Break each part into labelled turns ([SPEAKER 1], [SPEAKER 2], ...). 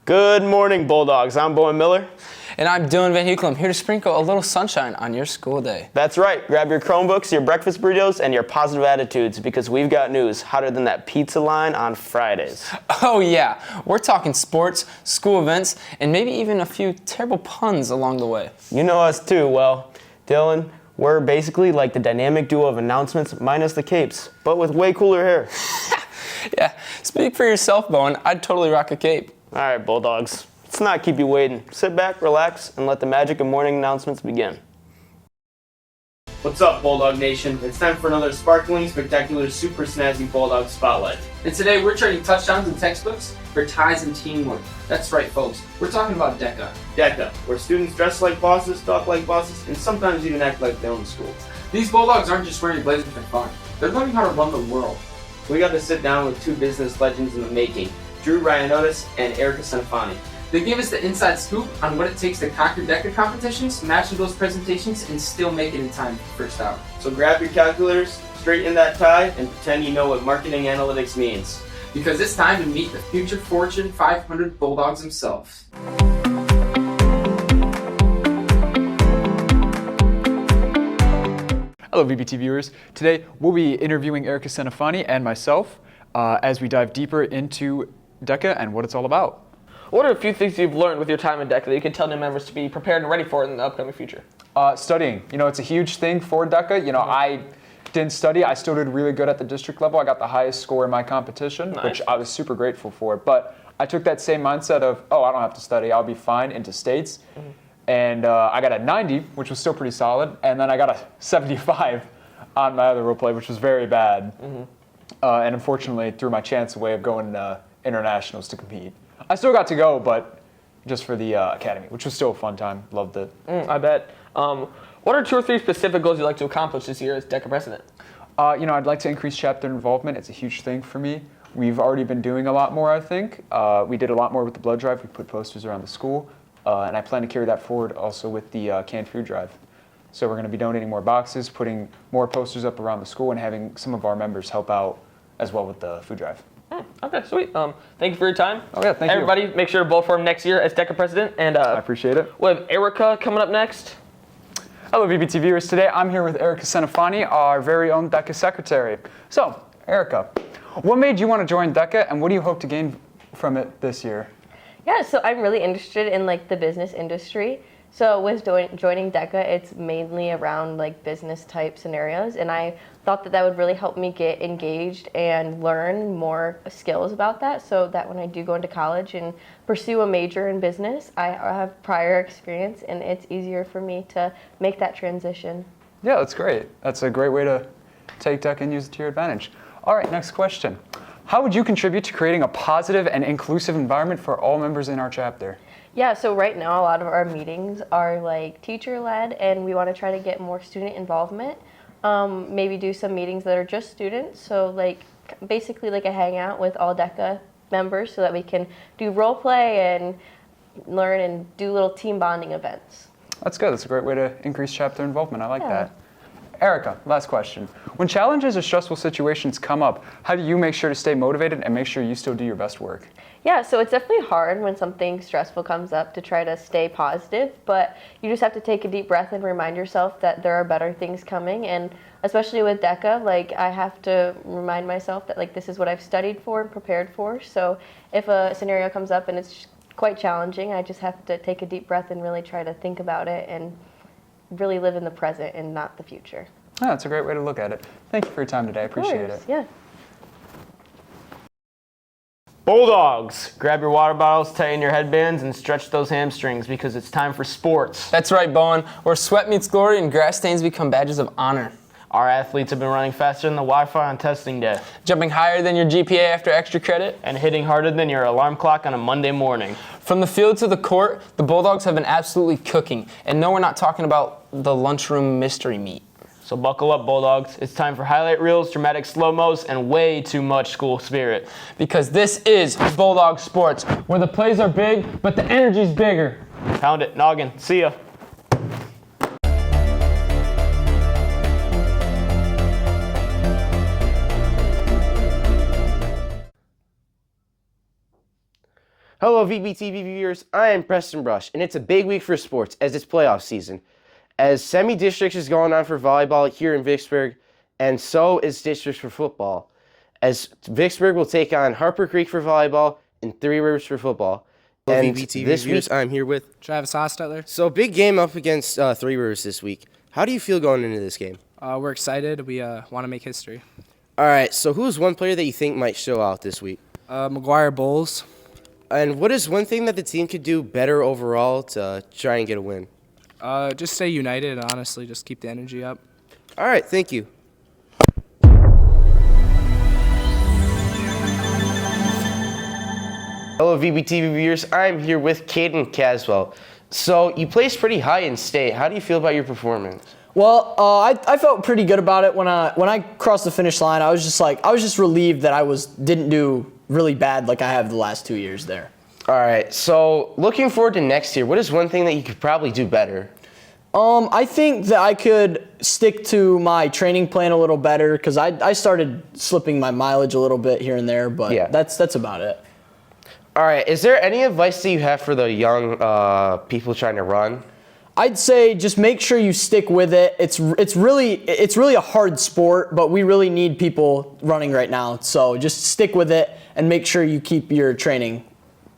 [SPEAKER 1] Good morning, Bulldogs. I'm Bowen Miller.
[SPEAKER 2] And I'm Dylan Van Heukel. I'm here to sprinkle a little sunshine on your school day.
[SPEAKER 1] That's right. Grab your Chromebooks, your breakfast burritos, and your positive attitudes because we've got news hotter than that pizza line on Fridays.
[SPEAKER 2] Oh yeah, we're talking sports, school events, and maybe even a few terrible puns along the way.
[SPEAKER 1] You know us too. Well, Dylan, we're basically like the dynamic duo of announcements minus the capes, but with way cooler hair.
[SPEAKER 2] Yeah, speak for yourself, Bowen. I'd totally rock a cape.
[SPEAKER 1] All right, Bulldogs. Let's not keep you waiting. Sit back, relax, and let the magic of morning announcements begin. What's up, Bulldog Nation? It's time for another sparkling, spectacular, super snazzy Bulldog Spotlight.
[SPEAKER 2] And today we're trading touchdowns and textbooks for ties and teamwork. That's right, folks. We're talking about DECA.
[SPEAKER 1] DECA, where students dress like bosses, talk like bosses, and sometimes even act like they own school.
[SPEAKER 2] These Bulldogs aren't just wearing blazers for fun. They're learning how to run the world.
[SPEAKER 1] We got to sit down with two business legends in the making, Drew Ryanotis and Erica Senafani.
[SPEAKER 2] They gave us the inside scoop on what it takes to conquer DECA competitions, match those presentations, and still make it in time for the first hour.
[SPEAKER 1] So grab your calculators, straighten that tie, and pretend you know what marketing analytics means.
[SPEAKER 2] Because it's time to meet the future Fortune 500 Bulldogs themselves.
[SPEAKER 3] Hello VBTV viewers. Today we'll be interviewing Erica Senafani and myself as we dive deeper into DECA and what it's all about.
[SPEAKER 4] What are a few things you've learned with your time in DECA that you can tell new members to be prepared and ready for in the upcoming future?
[SPEAKER 3] Studying. You know, it's a huge thing for DECA. You know, I didn't study. I still did really good at the district level. I got the highest score in my competition, which I was super grateful for. But I took that same mindset of, oh, I don't have to study. I'll be fine into states. And I got a 90, which was still pretty solid. And then I got a 75 on my other role play, which was very bad. And unfortunately threw my chance away of going internationals to compete. I still got to go, but just for the academy, which was still a fun time. Loved it.
[SPEAKER 4] I bet. What are 2 or 3 specific goals you'd like to accomplish this year as DECA president?
[SPEAKER 3] You know, I'd like to increase chapter involvement. It's a huge thing for me. We've already been doing a lot more, I think. We did a lot more with the blood drive. We put posters around the school. And I plan to carry that forward also with the canned food drive. So we're going to be donating more boxes, putting more posters up around the school, and having some of our members help out as well with the food drive.
[SPEAKER 4] Okay, sweet. Thank you for your time.
[SPEAKER 3] Oh yeah, thank you.
[SPEAKER 4] Everybody, make sure to vote for him next year as DECA president. And
[SPEAKER 3] I appreciate it.
[SPEAKER 4] We'll have Erica coming up next.
[SPEAKER 3] Hello VBT viewers. Today I'm here with Erica Senafani, our very own DECA secretary. So, Erica, what made you want to join DECA, and what do you hope to gain from it this year?
[SPEAKER 5] Yeah, so I'm really interested in like the business industry. So with joining DECA, it's mainly around like business type scenarios, and I thought that would really help me get engaged and learn more skills about that, so that when I do go into college and pursue a major in business, I have prior experience and it's easier for me to make that transition.
[SPEAKER 3] Yeah, that's great. That's a great way to take DECA and use it to your advantage. All right, next question. How would you contribute to creating a positive and inclusive environment for all members in our chapter?
[SPEAKER 5] Yeah, so right now a lot of our meetings are like teacher-led, and we want to try to get more student involvement. Maybe do some meetings that are just students, so like basically like a hangout with all DECA members so that we can do role play and learn and do little team bonding events.
[SPEAKER 3] That's good. That's a great way to increase chapter involvement. I like that. Erica, last question. When challenges or stressful situations come up, how do you make sure to stay motivated and make sure you still do your best work?
[SPEAKER 5] Yeah, so it's definitely hard when something stressful comes up to try to stay positive, but you just have to take a deep breath and remind yourself that there are better things coming. And especially with DECA, like I have to remind myself that like this is what I've studied for and prepared for. So if a scenario comes up and it's quite challenging, I just have to take a deep breath and really try to think about it and really live in the present and not the future.
[SPEAKER 3] Oh, that's a great way to look at it. Thank you for your time today. I appreciate it.
[SPEAKER 5] Yeah.
[SPEAKER 1] Bulldogs, grab your water bottles, tighten your headbands, and stretch those hamstrings because it's time for sports.
[SPEAKER 2] That's right, Bowen, where sweat meets glory and grass stains become badges of honor.
[SPEAKER 1] Our athletes have been running faster than the Wi-Fi on testing day,
[SPEAKER 2] Jumping higher than your GPA after extra credit.
[SPEAKER 1] and hitting harder than your alarm clock on a Monday morning.
[SPEAKER 2] From the field to the court, the Bulldogs have been absolutely cooking. And no, we're not talking about the lunchroom mystery meat.
[SPEAKER 1] So buckle up, Bulldogs. It's time for highlight reels, dramatic slow-mos, and way too much school spirit.
[SPEAKER 2] Because this is Bulldog Sports, where the plays are big, but the energy's bigger.
[SPEAKER 1] Pound it, noggin. See ya.
[SPEAKER 6] Hello, VBTV viewers. I am Preston Brush, and it's a big week for sports as it's playoff season. As semi-districts is going on for volleyball here in Vicksburg, and so is districts for football. As Vicksburg will take on Harper Creek for volleyball and Three Rivers for football.
[SPEAKER 7] Hello,
[SPEAKER 6] And
[SPEAKER 7] VBTV
[SPEAKER 6] this
[SPEAKER 7] viewers.
[SPEAKER 6] week,
[SPEAKER 7] I'm here with
[SPEAKER 8] Travis Hostetler.
[SPEAKER 7] So big game up against Three Rivers this week. How do you feel going into this game?
[SPEAKER 8] We're excited. We want to make history.
[SPEAKER 7] All right, so who's one player that you think might show out this week?
[SPEAKER 8] McGuire Bowles.
[SPEAKER 7] And what is one thing that the team could do better overall to try and get a win?
[SPEAKER 8] Just stay united and honestly just keep the energy up.
[SPEAKER 7] All right, thank you.
[SPEAKER 6] Hello, VBTV viewers. I'm here with Caden Caswell. So you placed pretty high in state. How do you feel about your performance?
[SPEAKER 9] Well, I felt pretty good about it when I crossed the finish line. I was just relieved that I didn't do really bad like I have the last 2 years there.
[SPEAKER 6] All right. So looking forward to next year, what is one thing that you could probably do better?
[SPEAKER 9] I think that I could stick to my training plan a little better because I started slipping my mileage a little bit here and there, but
[SPEAKER 6] Yeah.
[SPEAKER 9] that's about it.
[SPEAKER 6] All right. Is there any advice that you have for the young people trying to run?
[SPEAKER 9] I'd say just make sure you stick with it. It's really a hard sport, but we really need people running right now. So just stick with it and make sure you keep your training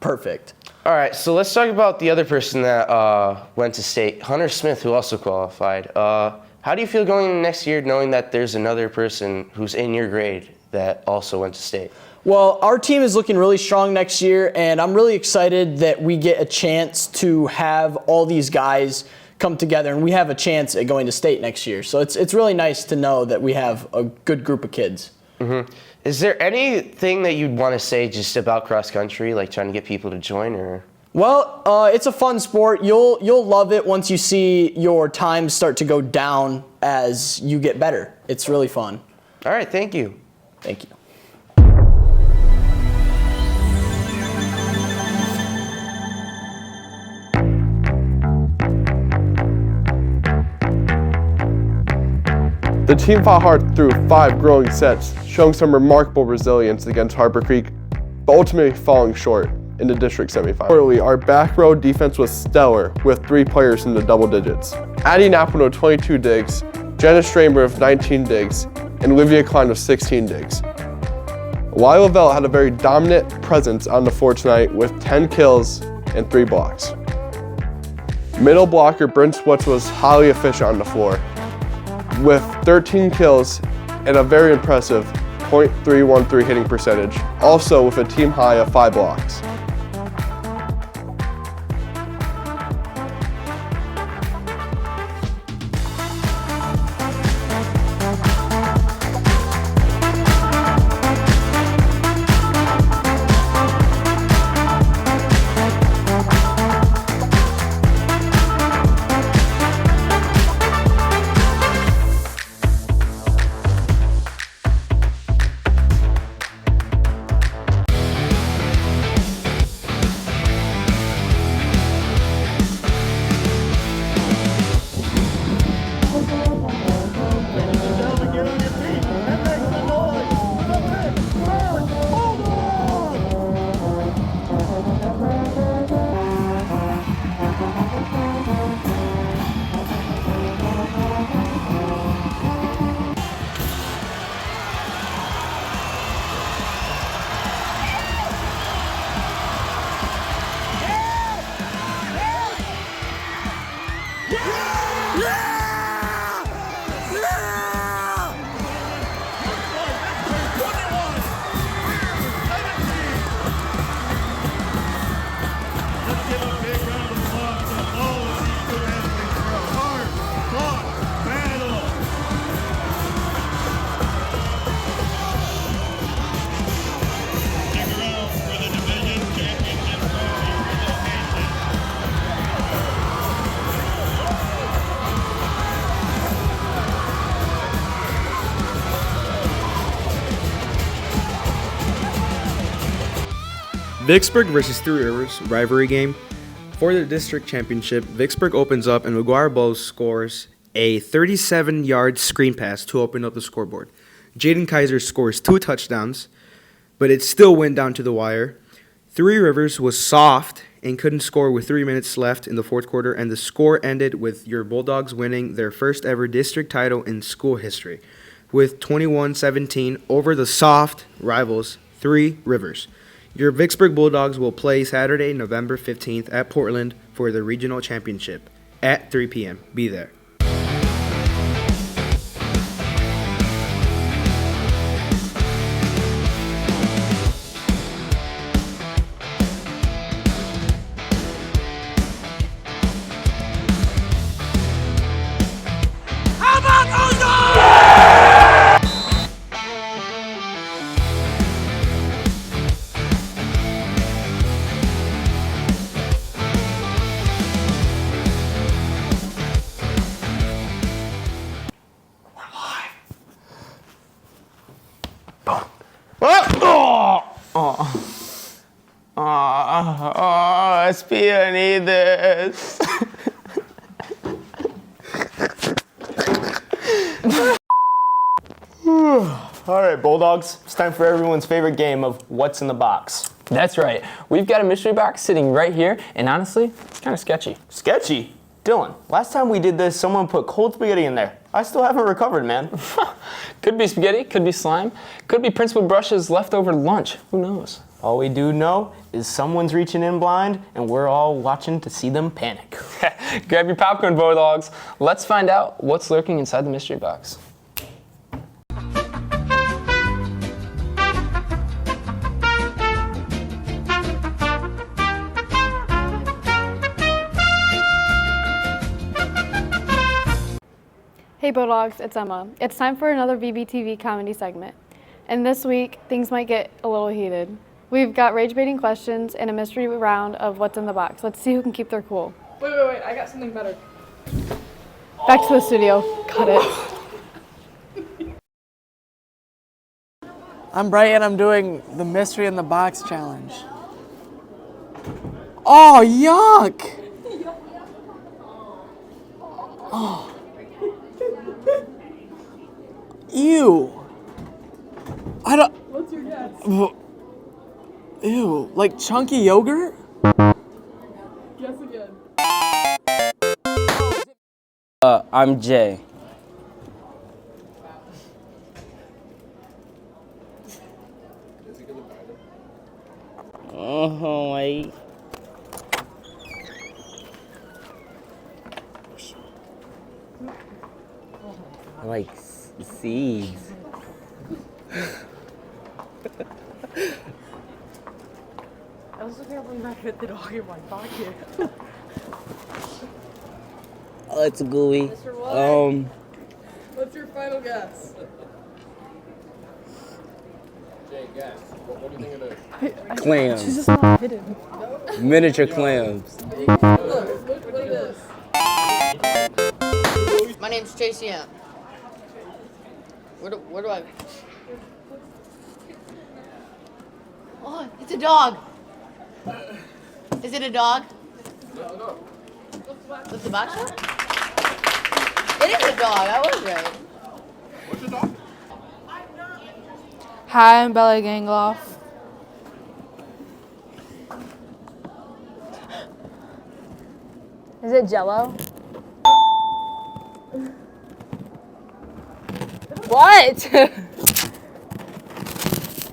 [SPEAKER 9] perfect.
[SPEAKER 6] All right. So let's talk about the other person that went to state, Hunter Smith, who also qualified. How do you feel going into next year knowing that there's another person who's in your grade that also went to state?
[SPEAKER 9] Well, our team is looking really strong next year, and I'm really excited that we get a chance to have all these guys come together, and we have a chance at going to state next year. So it's really nice to know that we have a good group of kids.
[SPEAKER 6] Mm-hmm. Is there anything that you'd want to say just about cross country, like trying to get people to join, or?
[SPEAKER 9] Well, it's a fun sport. You'll love it once you see your times start to go down as you get better. It's really fun.
[SPEAKER 6] All right, thank you.
[SPEAKER 9] Thank you.
[SPEAKER 10] The team fought hard through 5 growing sets, showing some remarkable resilience against Harper Creek, but ultimately falling short in the district semifinal. Importantly, our back row defense was stellar with 3 players in the double digits. Addie Knappman with 22 digs, Jenna Stramer with 19 digs, and Olivia Klein with 16 digs. Lila Lavelle had a very dominant presence on the floor tonight with 10 kills and 3 blocks. Middle blocker Brent Switz was highly efficient on the floor, with 13 kills and a very impressive .313 hitting percentage, also with a team high of 5 blocks.
[SPEAKER 11] Vicksburg versus Three Rivers rivalry game. For the district championship, Vicksburg opens up and McGuire Bowles scores a 37-yard screen pass to open up the scoreboard. Jaden Kaiser scores 2 touchdowns, but it still went down to the wire. Three Rivers was soft and couldn't score with 3 minutes left in the fourth quarter, and the score ended with your Bulldogs winning their first ever district title in school history with 21-17 over the soft rivals, Three Rivers. Your Vicksburg Bulldogs will play Saturday, November 15th at Portland for the regional championship at 3 p.m. Be there.
[SPEAKER 1] SP, I need this. All right, Bulldogs, it's time for everyone's favorite game of What's in the Box.
[SPEAKER 4] That's right. We've got a mystery box sitting right here, and honestly, it's kind of sketchy.
[SPEAKER 1] Sketchy? Dylan, last time we did this, someone put cold spaghetti in there. I still haven't recovered, man.
[SPEAKER 4] Could be spaghetti, could be slime, could be Principal Brush's leftover lunch. Who knows?
[SPEAKER 1] All we do know is someone's reaching in blind, and we're all watching to see them panic.
[SPEAKER 4] Grab your popcorn, Bulldogs. Let's find out what's lurking inside the mystery box.
[SPEAKER 12] Hey Bulldogs, it's Emma. It's time for another VBTV Comedy segment. And this week, things might get a little heated. We've got rage-baiting questions and a mystery round of what's in the box. Let's see who can keep their cool.
[SPEAKER 13] Wait, I got something better.
[SPEAKER 12] Back to the studio. Cut it.
[SPEAKER 14] I'm Brian, I'm doing the Mystery in the Box challenge. Oh, yuck! Oh. Ew. I don't.
[SPEAKER 13] What's your guess?
[SPEAKER 14] Ew, like chunky yogurt?
[SPEAKER 13] Guess again.
[SPEAKER 15] I'm Jay. Oh, wait. Like seeds.
[SPEAKER 13] I was looking up when I hit the dog in my pocket.
[SPEAKER 15] Oh, it's gooey.
[SPEAKER 13] Mr. What? What's your final guess?
[SPEAKER 10] Jay, guess. What do you think it is?
[SPEAKER 15] Clams.
[SPEAKER 13] She's just not hidden.
[SPEAKER 15] Miniature clams.
[SPEAKER 13] Look at this.
[SPEAKER 16] My name's Tracy Amp. Where do I? Oh, it's a dog. Is it a dog?
[SPEAKER 10] No.
[SPEAKER 16] What's the box shop? It is a dog. I was right.
[SPEAKER 10] What's your dog?
[SPEAKER 12] Hi, I'm Bella Gangloff. Is it Jell-O? What? Can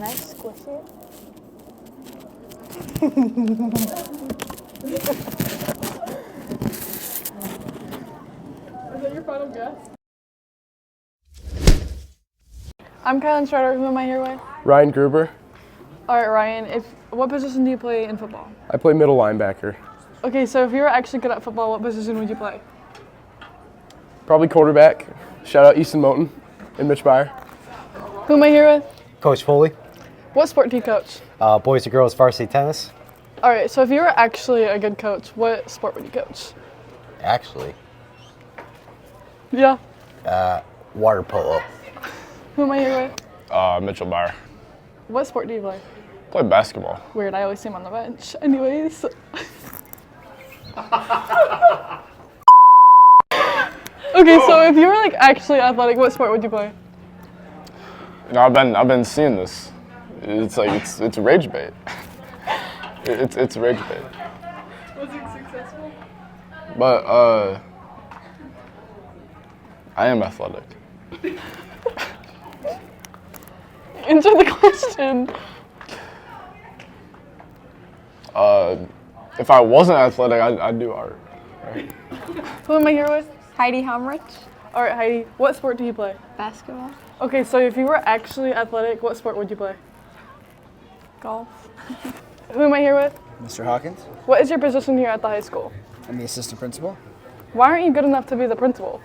[SPEAKER 12] I squish it?
[SPEAKER 13] Is that your final guess? I'm Kylan Strider. Who am I here with?
[SPEAKER 10] Ryan Gruber.
[SPEAKER 13] All right, Ryan. What position do you play in football?
[SPEAKER 10] I play middle linebacker.
[SPEAKER 13] Okay, so if you were actually good at football, what position would you play?
[SPEAKER 10] Probably quarterback. Shout out Easton Moten and Mitch Byer.
[SPEAKER 13] Who am I here with?
[SPEAKER 17] Coach Foley.
[SPEAKER 13] What sport do you coach?
[SPEAKER 17] Boys and girls varsity tennis.
[SPEAKER 13] All right, so if you were actually a good coach, what sport would you coach?
[SPEAKER 17] Actually.
[SPEAKER 13] Yeah.
[SPEAKER 17] Water polo.
[SPEAKER 13] Who am I here with?
[SPEAKER 10] Mitchell Byer.
[SPEAKER 13] What sport do you play?
[SPEAKER 10] Play basketball.
[SPEAKER 13] Weird, I always see him on the bench. Anyways. Okay, so if you were like actually athletic, what sport would you play?
[SPEAKER 10] You know, I've been seeing this. It's like it's rage bait. It's rage bait.
[SPEAKER 13] Was it successful?
[SPEAKER 10] But I am athletic.
[SPEAKER 13] Answer the question.
[SPEAKER 10] If I wasn't athletic, I'd do art. Right?
[SPEAKER 13] Who am I here with? Heidi Hamrich. All right, Heidi. What sport do you play?
[SPEAKER 12] Basketball.
[SPEAKER 13] Okay, so if you were actually athletic, what sport would you play?
[SPEAKER 12] Golf.
[SPEAKER 13] Who am I here with?
[SPEAKER 18] Mr. Hawkins.
[SPEAKER 13] What is your position here at the high school?
[SPEAKER 18] I'm the assistant principal.
[SPEAKER 13] Why aren't you good enough to be the principal?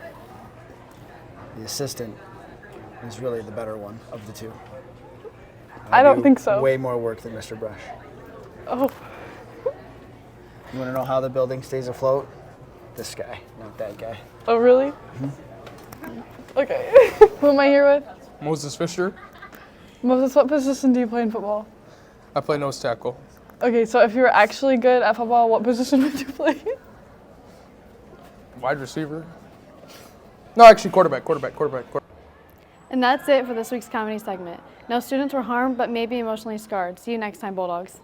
[SPEAKER 18] The assistant is really the better one of the two.
[SPEAKER 13] I don't
[SPEAKER 18] do
[SPEAKER 13] think so.
[SPEAKER 18] Way more work than Mr. Brush.
[SPEAKER 13] Oh.
[SPEAKER 18] You want to know how the building stays afloat? This guy, not that guy.
[SPEAKER 13] Oh, really? Okay. Who am I here with?
[SPEAKER 19] Moses Fisher.
[SPEAKER 13] Moses, what position do you play in football?
[SPEAKER 19] I play nose tackle.
[SPEAKER 13] Okay, so if you were actually good at football, what position would you play?
[SPEAKER 19] Wide receiver. No, actually quarterback.
[SPEAKER 12] And that's it for this week's comedy segment. No students were harmed, but maybe emotionally scarred. See you next time, Bulldogs.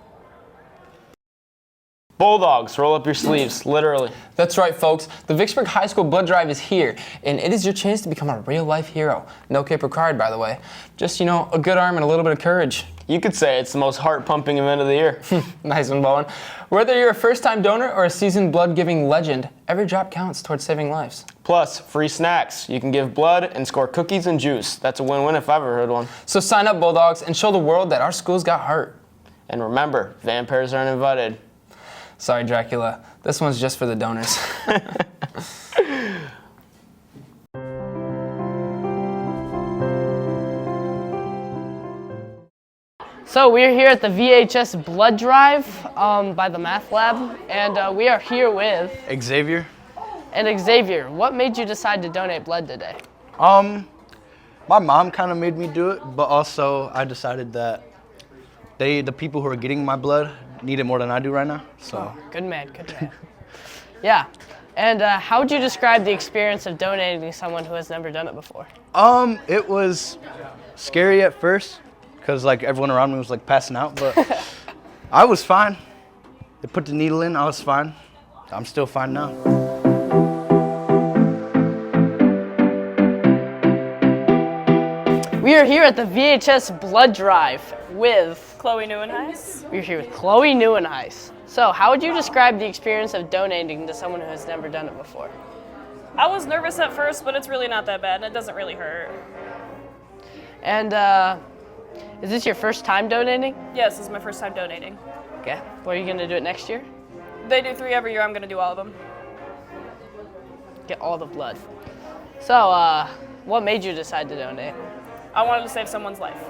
[SPEAKER 1] Bulldogs, roll up your sleeves, literally.
[SPEAKER 4] That's right, folks. The Vicksburg High School Blood Drive is here, and it is your chance to become a real-life hero. No cape required, by the way. Just, a good arm and a little bit of courage.
[SPEAKER 1] You could say it's the most heart-pumping event of the year.
[SPEAKER 4] Nice one, Bowen. Whether you're a first-time donor or a seasoned blood-giving legend, every drop counts towards saving lives.
[SPEAKER 1] Plus, free snacks. You can give blood and score cookies and juice. That's a win-win if I've ever heard one.
[SPEAKER 4] So sign up, Bulldogs, and show the world that our school's got heart.
[SPEAKER 1] And remember, vampires aren't invited.
[SPEAKER 4] Sorry, Dracula. This one's just for the donors.
[SPEAKER 20] So we're here at the VHS Blood Drive by the Math Lab, and we are here with
[SPEAKER 18] Xavier.
[SPEAKER 20] And Xavier, what made you decide to donate blood today?
[SPEAKER 18] My mom kind of made me do it, but also I decided that the people who are getting my blood need it more than I do right now. So.
[SPEAKER 20] Oh, good man, good man. Yeah, and how would you describe the experience of donating to someone who has never done it before?
[SPEAKER 18] It was scary at first, because everyone around me was passing out, but I was fine. They put the needle in, I was fine. I'm still fine now.
[SPEAKER 20] We are here at the VHS Blood Drive with
[SPEAKER 21] Chloe Neuenhuis.
[SPEAKER 20] We're here with Chloe Neuenhuis. So, how would you describe the experience of donating to someone who has never done it before?
[SPEAKER 21] I was nervous at first, but it's really not that bad, and it doesn't really hurt.
[SPEAKER 20] And is this your first time donating?
[SPEAKER 21] Yes, this is my first time donating.
[SPEAKER 20] Okay. What are you going to do it next year?
[SPEAKER 21] They do 3 every year. I'm going to do all of them.
[SPEAKER 20] Get all the blood. So, what made you decide to donate?
[SPEAKER 21] I wanted to save someone's life.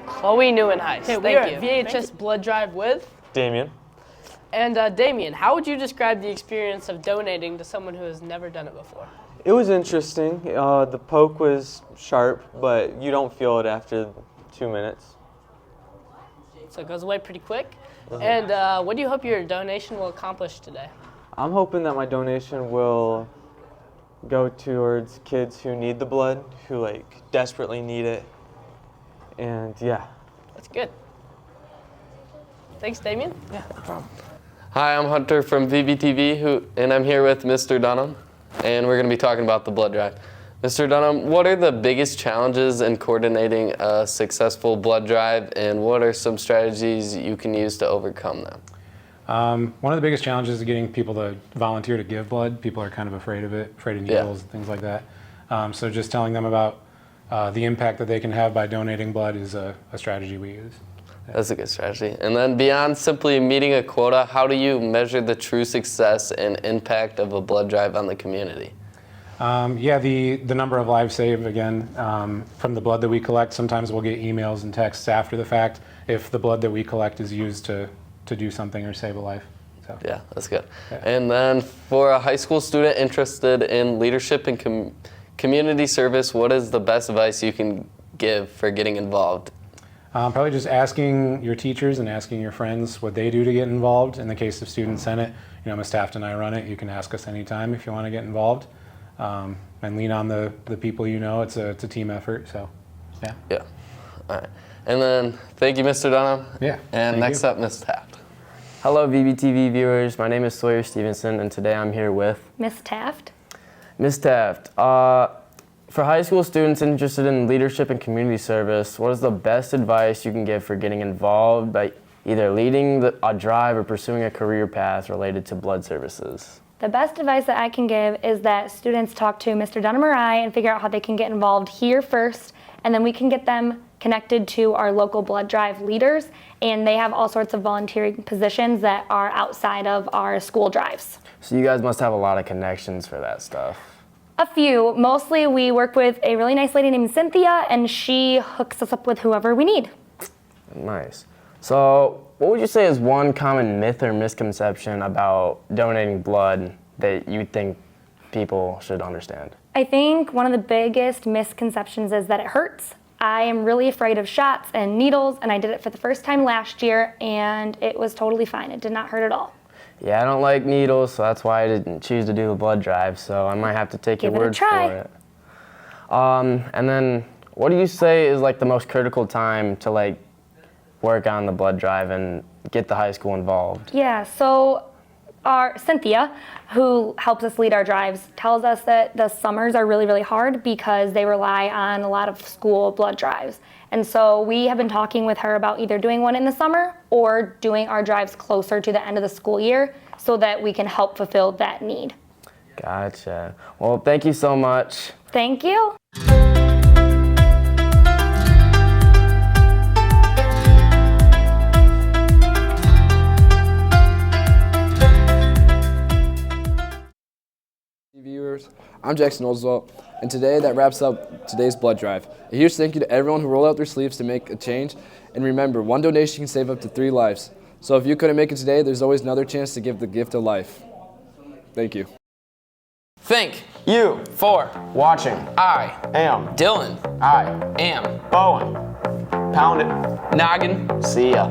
[SPEAKER 20] Chloe Neuenhuis.
[SPEAKER 21] Okay,
[SPEAKER 20] Thank you. VHS Blood Drive with
[SPEAKER 22] Damien.
[SPEAKER 20] And Damien, how would you describe the experience of donating to someone who has never done it before?
[SPEAKER 23] It was interesting. The poke was sharp, but you don't feel it after 2 minutes.
[SPEAKER 20] So it goes away pretty quick. And what do you hope your donation will accomplish today?
[SPEAKER 23] I'm hoping that my donation will go towards kids who need the blood, who desperately need it. And yeah.
[SPEAKER 20] That's good. Thanks, Damien.
[SPEAKER 23] Yeah, no problem.
[SPEAKER 24] Hi, I'm Hunter from VBTV, and I'm here with Mr. Dunham, and we're going to be talking about the blood drive. Mr. Dunham, what are the biggest challenges in coordinating a successful blood drive, and what are some strategies you can use to overcome them?
[SPEAKER 25] One of the biggest challenges is getting people to volunteer to give blood. People are kind of afraid of it, afraid of needles and things like that. So just telling them about the impact that they can have by donating blood is a strategy we use.
[SPEAKER 24] That's a good strategy. And then beyond simply meeting a quota, how do you measure the true success and impact of a blood drive on the community?
[SPEAKER 25] The number of lives saved, again, from the blood that we collect. Sometimes we'll get emails and texts after the fact if the blood that we collect is used to do something or save a life. So.
[SPEAKER 24] Yeah, that's good. Yeah. And then for a high school student interested in leadership and community service, what is the best advice you can give for getting involved?
[SPEAKER 25] Probably just asking your teachers and asking your friends what they do to get involved. In the case of Student Senate, my staff and I run it. You can ask us anytime if you want to get involved. And lean on the people you know. It's a team effort, so yeah.
[SPEAKER 24] Yeah. All right. And then, thank you, Mr. Dunham.
[SPEAKER 25] Yeah.
[SPEAKER 24] And
[SPEAKER 25] thank
[SPEAKER 24] next
[SPEAKER 25] you.
[SPEAKER 24] up, Ms. Taft.
[SPEAKER 2] Hello, VBTV viewers. My name is Sawyer Stevenson, and today I'm here with
[SPEAKER 12] Miss Taft.
[SPEAKER 2] Ms. Taft. For high school students interested in leadership and community service, what is the best advice you can give for getting involved by either leading a drive or pursuing a career path related to blood services?
[SPEAKER 3] The best advice that I can give is that students talk to Mr. Dunham or I and figure out how they can get involved here first, and then we can get them connected to our local blood drive leaders, and they have all sorts of volunteering positions that are outside of our school drives.
[SPEAKER 2] So you guys must have a lot of connections for that stuff.
[SPEAKER 3] A few. Mostly we work with a really nice lady named Cynthia, and she hooks us up with whoever we need.
[SPEAKER 2] Nice. So what would you say is one common myth or misconception about donating blood that you think people should understand?
[SPEAKER 3] I think one of the biggest misconceptions is that it hurts. I am really afraid of shots and needles, and I did it for the first time last year, and it was totally fine. It did not hurt at all.
[SPEAKER 2] Yeah, I don't like needles, so that's why I didn't choose to do the blood drive, so I might have to take your word for it. And then, what do you say is like the most critical time to like work on the blood drive and get the high school involved?
[SPEAKER 3] Yeah, so our Cynthia, who helps us lead our drives, tells us that the summers are really, really hard because they rely on a lot of school blood drives. And so we have been talking with her about either doing one in the summer or doing our drives closer to the end of the school year so that we can help fulfill that need.
[SPEAKER 2] Gotcha. Well, thank you so much.
[SPEAKER 3] Thank you.
[SPEAKER 5] Viewers, I'm Jackson Oldswell, and today that wraps up today's blood drive. A huge thank you to everyone who rolled out their sleeves to make a change, and remember, one donation can save up to 3 lives. So if you couldn't make it today, there's always another chance to give the gift of life. Thank you.
[SPEAKER 4] Thank
[SPEAKER 1] you
[SPEAKER 4] for
[SPEAKER 1] watching.
[SPEAKER 4] I
[SPEAKER 1] am
[SPEAKER 4] Dylan.
[SPEAKER 1] I
[SPEAKER 4] am
[SPEAKER 1] Bowen. Pound it.
[SPEAKER 4] Noggin.
[SPEAKER 1] See ya.